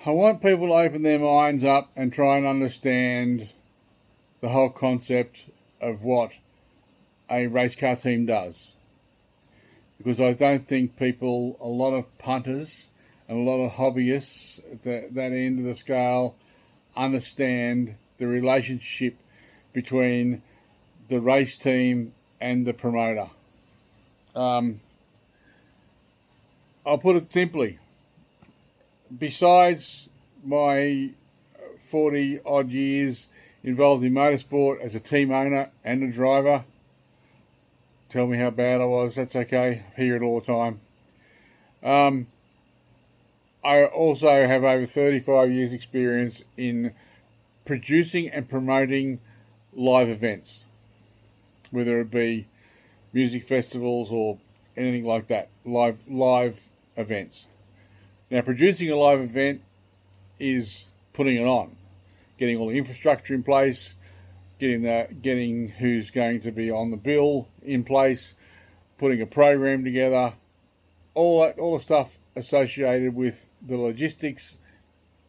I want people to open their minds up and try and understand the whole concept of what a race car team does. Because I don't think people, a lot of punters and a lot of hobbyists at that end of the scale, understand the relationship between the race team and the promoter. I'll put it simply. Besides my 40 odd years involved in motorsport as a team owner and a driver, tell me how bad I was, that's okay, I hear it all the time. I also have over 35 years experience in producing and promoting live events, whether it be music festivals or anything like that, live events. Now, producing a live event is putting it on, getting all the infrastructure in place, getting who's going to be on the bill in place, putting a program together, all the stuff associated with the logistics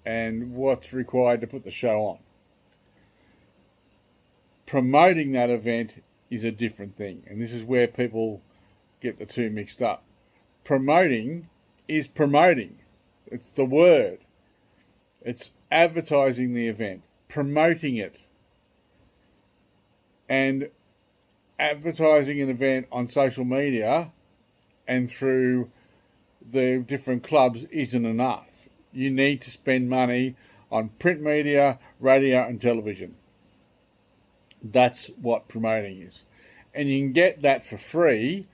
and what's required to put the show on. Promoting that event is a different thing, and this is where people get the two mixed up. Promoting is promoting. It's the word. It's advertising the event, promoting it. And advertising an event on social media and through the different clubs isn't enough. You need to spend money on print media, radio and television. That's what promoting is. And you can get that for free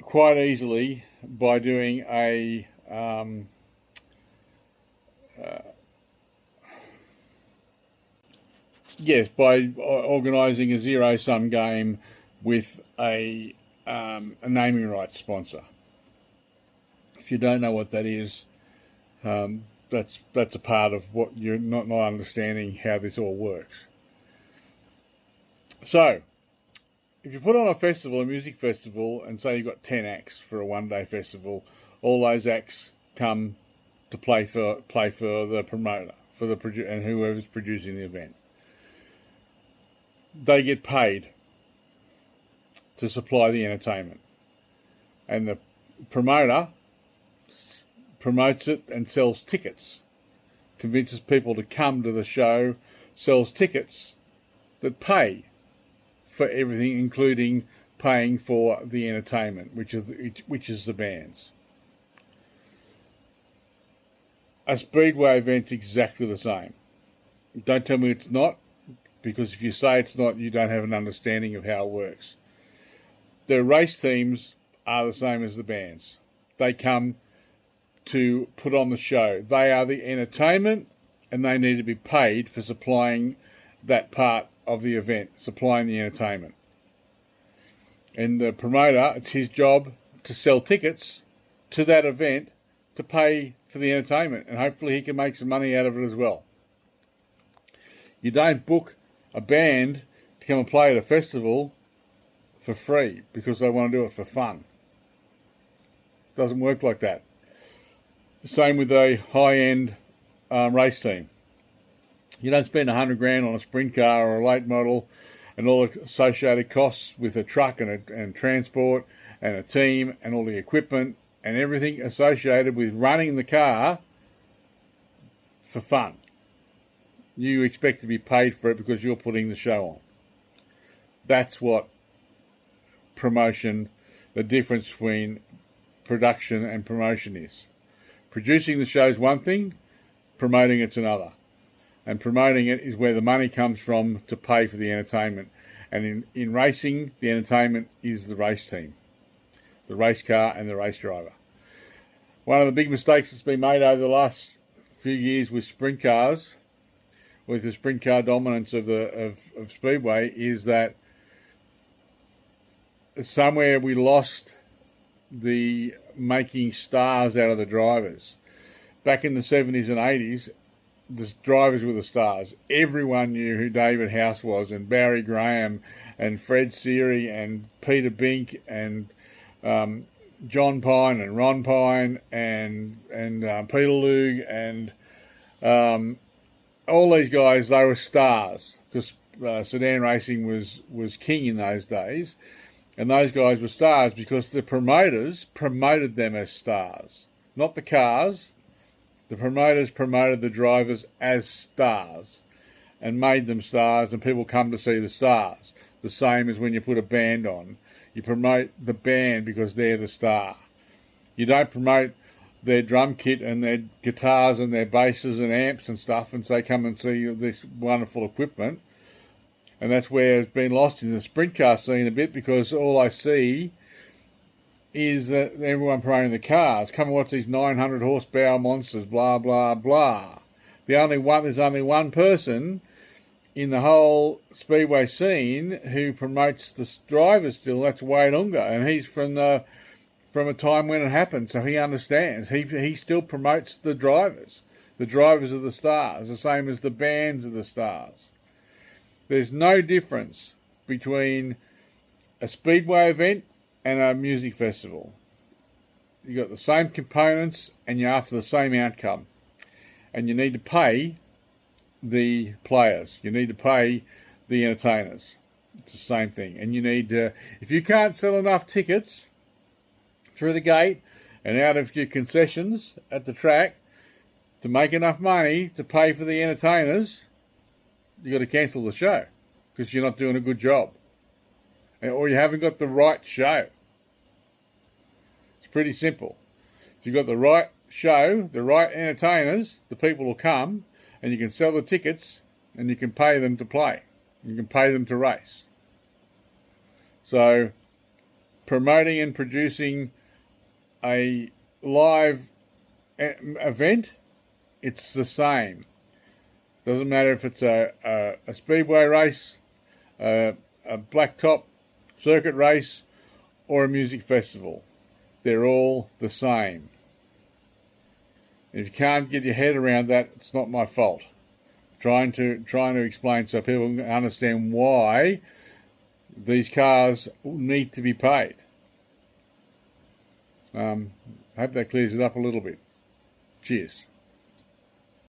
quite easily by doing by organising a zero-sum game with a naming rights sponsor. If you don't know what that is, that's a part of what you're not understanding how this all works. So, if you put on a festival, a music festival, and say you've got 10 acts for a one-day festival, all those acts come to play for the promoter, and whoever's producing the event. They get paid to supply the entertainment, and the promoter promotes it and sells tickets, convinces people to come to the show, sells tickets that pay for everything, including paying for the entertainment, which is the bands. A speedway event's exactly the same. Don't tell me it's not, because if you say it's not, you don't have an understanding of how it works. The race teams are the same as the bands. They come to put on the show. They are the entertainment, and they need to be paid for supplying that part of the event, supplying the entertainment. And the promoter, it's his job to sell tickets to that event to pay for the entertainment, and hopefully he can make some money out of it as well. You don't book a band to come and play at a festival for free because they want to do it for fun. It doesn't work like that. Same with a high-end race team. You don't spend $100,000 on a sprint car or a late model and all the associated costs with a truck and transport and a team and all the equipment and everything associated with running the car for fun. You expect to be paid for it because you're putting the show on. That's what promotion, the difference between production and promotion is. Producing the show is one thing, promoting it's another. And promoting it is where the money comes from to pay for the entertainment. And in racing, the entertainment is the race team, the race car and the race driver. One of the big mistakes that's been made over the last few years with sprint cars, with the sprint car dominance of Speedway, is that somewhere we lost the making stars out of the drivers. Back in the 70s and 80s, the drivers were the stars. Everyone knew who David House was, and Barry Graham, and Fred Seary, and Peter Bink, and John Pine and Ron Pine and Peterloo and all these guys, they were stars because sedan racing was king in those days, and those guys were stars because the promoters promoted them as stars, not the cars. The promoters promoted the drivers as stars and made them stars, and people come to see the stars. The same as when you put a band on. You promote the band because they're the star. You don't promote their drum kit and their guitars and their basses and amps and stuff and say, come and see this wonderful equipment. And that's where it's been lost in the sprint car scene a bit, because all I see is that everyone promoting the cars. Come and watch these 900 horsepower monsters, blah, blah, blah. There's only one person in the whole speedway scene who promotes the drivers still. That's Wade Unga, and he's from a time when it happened, so he understands. He still promotes the drivers. The drivers are the stars, the same as the bands are the stars. There's no difference between a speedway event and a music festival. You've got the same components and you're after the same outcome. And you need to pay the players. You need to pay the entertainers. It's the same thing. And you need to, if you can't sell enough tickets through the gate and out of your concessions at the track to make enough money to pay for the entertainers, you've got to cancel the show because you're not doing a good job. Or you haven't got the right show. It's pretty simple. If you've got the right show, the right entertainers, the people will come, and you can sell the tickets and you can pay them to play. You can pay them to race. So promoting and producing a live event, it's the same. Doesn't matter if it's a speedway race, a blacktop circuit race, or a music festival. They're all the same. If you can't get your head around that, it's not my fault. Trying to explain so people can understand why these cars need to be paid. Hope that clears it up a little bit. Cheers.